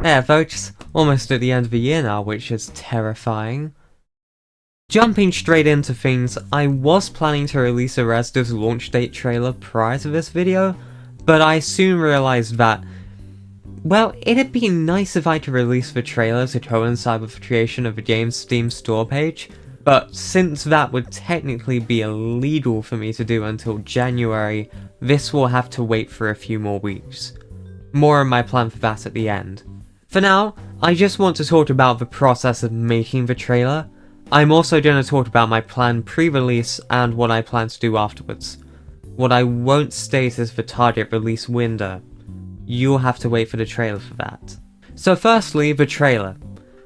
Yeah, folks, almost at the end of the year now, which is terrifying. Jumping straight into things, I was planning to release ARESDA's launch date trailer prior to this video, but I soon realised that, well, it'd be nice if I could release the trailer to coincide with the creation of the game's Steam store page, but since that would technically be illegal for me to do until January, this will have to wait for a few more weeks. More on my plan for that at the end. For now, I just want to talk about the process of making the trailer. I'm also going to talk about my planned pre-release and what I plan to do afterwards. What I won't state is the target release window. You'll have to wait for the trailer for that. So firstly, the trailer.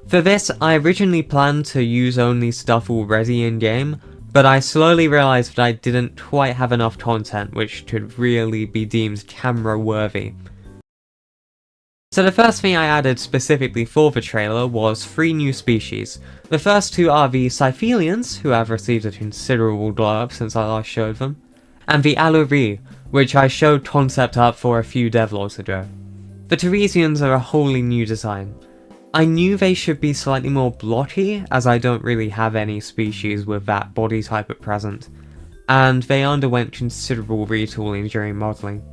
For this, I originally planned to use only stuff already in-game, but I slowly realised that I didn't quite have enough content which could really be deemed camera-worthy. So the first thing I added specifically for the trailer was 3 new species. The first 2 are the Cyphelians, who have received a considerable glow up since I last showed them, and the Aluri, which I showed concept art for a few devlogs ago. The Teresians are a wholly new design. I knew they should be slightly more blocky, as I don't really have any species with that body type at present, and they underwent considerable retooling during modelling.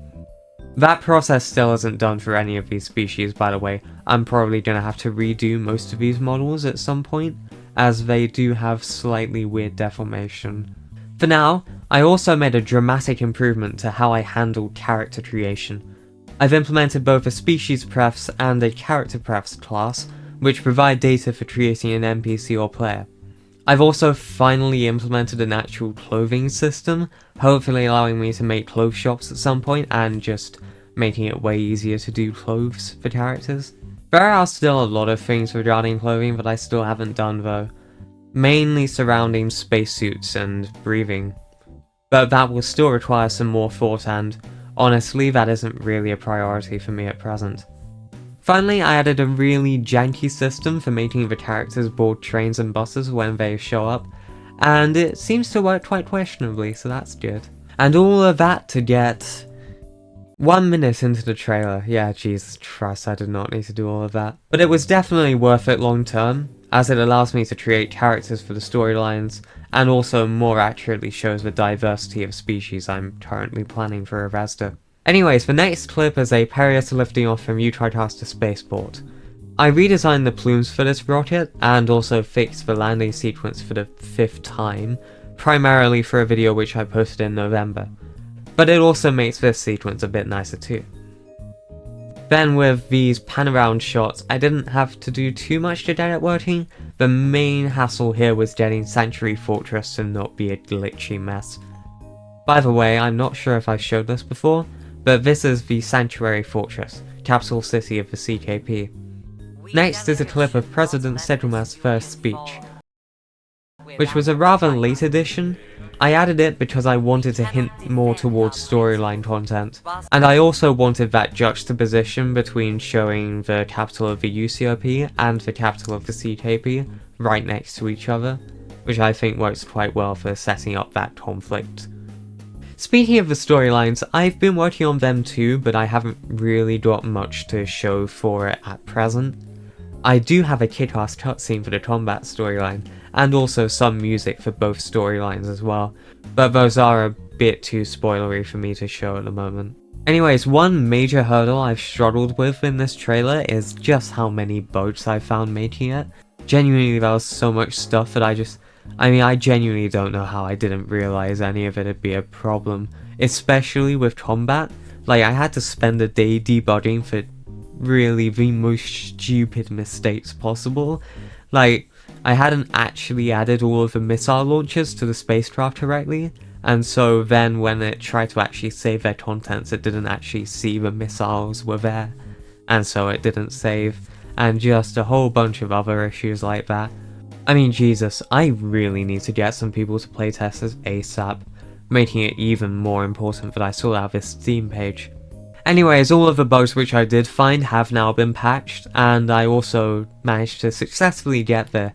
That process still isn't done for any of these species, by the way. I'm probably going to have to redo most of these models at some point, as they do have slightly weird deformation. For now, I also made a dramatic improvement to how I handled character creation. I've implemented both a species prefs and a character prefs class, which provide data for creating an NPC or player. I've also finally implemented an actual clothing system, hopefully allowing me to make clothes shops at some point and just making it way easier to do clothes for characters. There are still a lot of things regarding clothing that I still haven't done though, mainly surrounding spacesuits and breathing. But that will still require some more thought and, honestly, that isn't really a priority for me at present. Finally, I added a really janky system for making the characters board trains and buses when they show up, and it seems to work quite questionably, so that's good. And all of that to get 1 minute into the trailer. Yeah, Jesus Christ, I did not need to do all of that. But it was definitely worth it long term, as it allows me to create characters for the storylines, and also more accurately shows the diversity of species I'm currently planning for ARESDA. Anyways, the next clip is a Perius lifting off from Utricaster Spaceport. I redesigned the plumes for this rocket, and also fixed the landing sequence for the 5th time, primarily for a video which I posted in November. But it also makes this sequence a bit nicer too. Then with these pan around shots, I didn't have to do too much to get it working. The main hassle here was getting Sanctuary Fortress to not be a glitchy mess. By the way, I'm not sure if I showed this before, but this is the Sanctuary Fortress, capital city of the CKP. Next is a clip of President Seduma's first speech, which was a rather late addition. I added it because I wanted to hint more towards storyline content, and I also wanted that juxtaposition between showing the capital of the UCOP and the capital of the CKP right next to each other, which I think works quite well for setting up that conflict. Speaking of the storylines, I've been working on them too, but I haven't really got much to show for it at present. I do have a kick-ass cutscene for the combat storyline, and also some music for both storylines as well, but those are a bit too spoilery for me to show at the moment. Anyways, one major hurdle I've struggled with in this trailer is just how many bugs I found making it. Genuinely, there was so much stuff that I genuinely don't know how I didn't realise any of it would be a problem, especially with combat. Like, I had to spend a day debugging for really the most stupid mistakes possible. Like, I hadn't actually added all of the missile launchers to the spacecraft correctly, and so then when it tried to actually save their contents, it didn't actually see the missiles were there, and so it didn't save, and just a whole bunch of other issues like that. I mean, Jesus, I really need to get some people to playtest this ASAP, making it even more important that I sort out this Steam page. Anyways, all of the bugs which I did find have now been patched, and I also managed to successfully get the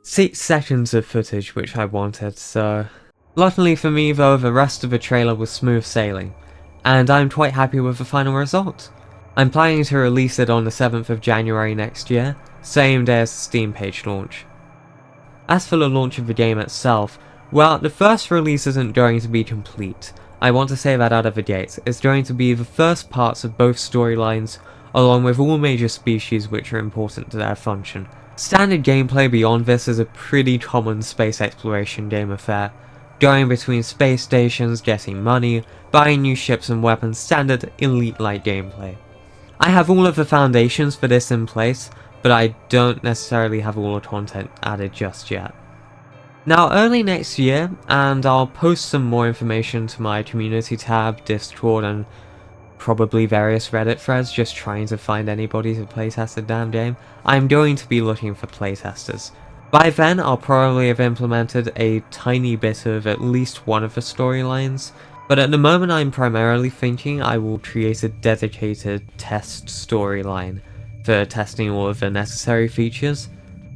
6 seconds of footage which I wanted, so... Luckily for me though, the rest of the trailer was smooth sailing, and I'm quite happy with the final result. I'm planning to release it on the 7th of January next year, same day as the Steam page launch. As for the launch of the game itself, well, the first release isn't going to be complete. I want to say that out of the gate. It's going to be the first parts of both storylines, along with all major species which are important to their function. Standard gameplay beyond this is a pretty common space exploration game affair. Going between space stations, getting money, buying new ships and weapons, standard elite-like gameplay. I have all of the foundations for this in place, but I don't necessarily have all the content added just yet. Now early next year, and I'll post some more information to my community tab, Discord, and probably various Reddit threads just trying to find anybody to playtest the damn game, I'm going to be looking for playtesters. By then, I'll probably have implemented a tiny bit of at least one of the storylines, but at the moment I'm primarily thinking I will create a dedicated test storyline for testing all of the necessary features,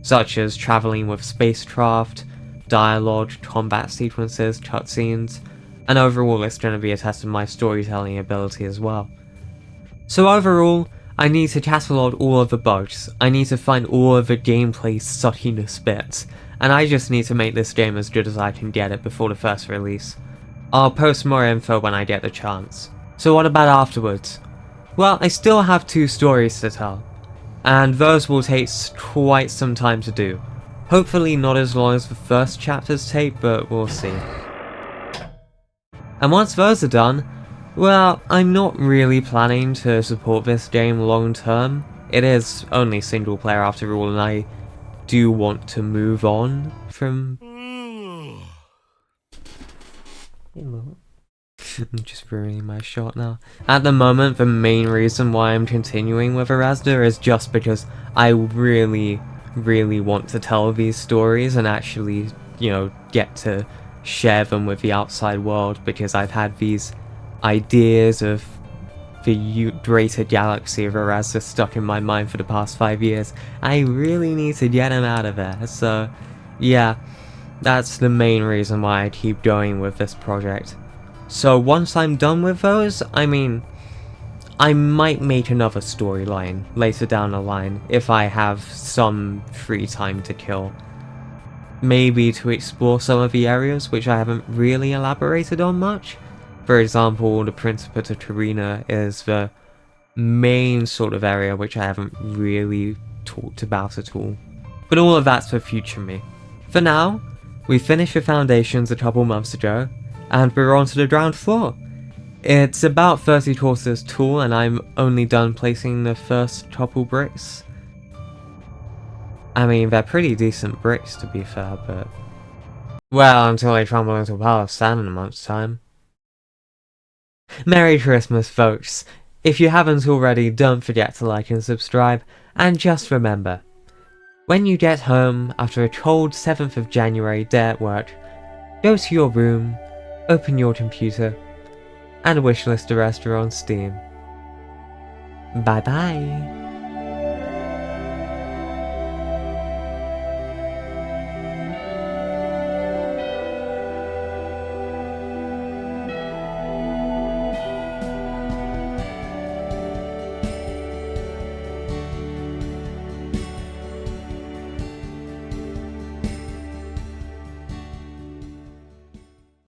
such as travelling with spacecraft, dialogue, combat sequences, cutscenes, and overall it's going to be a test of my storytelling ability as well. So overall, I need to catalogue all of the bugs, I need to find all of the gameplay suckiness bits, and I just need to make this game as good as I can get it before the first release. I'll post more info when I get the chance. So what about afterwards? Well, I still have 2 stories to tell, and those will take quite some time to do. Hopefully not as long as the first chapters take, but we'll see. And once those are done, well, I'm not really planning to support this game long term. It is only single player after all, and I do want to move on from... I'm just ruining my shot now. At the moment, the main reason why I'm continuing with ARESDA is just because I really want to tell these stories and actually, get to share them with the outside world, because I've had these ideas of the greater galaxy of ARESDA stuck in my mind for the past 5 years. I really need to get them out of there, so yeah, that's the main reason why I keep going with this project. So once I'm done with those, I might make another storyline later down the line if I have some free time to kill. Maybe to explore some of the areas which I haven't really elaborated on much. For example, the Principate of Carina is the main sort of area which I haven't really talked about at all. But all of that's for future me. For now, we finished the foundations a couple months ago, and we're on to the ground floor. It's about 30 quarters tall, and I'm only done placing the first couple bricks. I mean, they're pretty decent bricks to be fair, but... well, until they crumble into a pile of sand in a month's time. Merry Christmas, folks! If you haven't already, don't forget to like and subscribe, and just remember, when you get home after a cold 7th of January day at work, go to your room, open your computer, and wishlist ARESDA on Steam. Bye bye!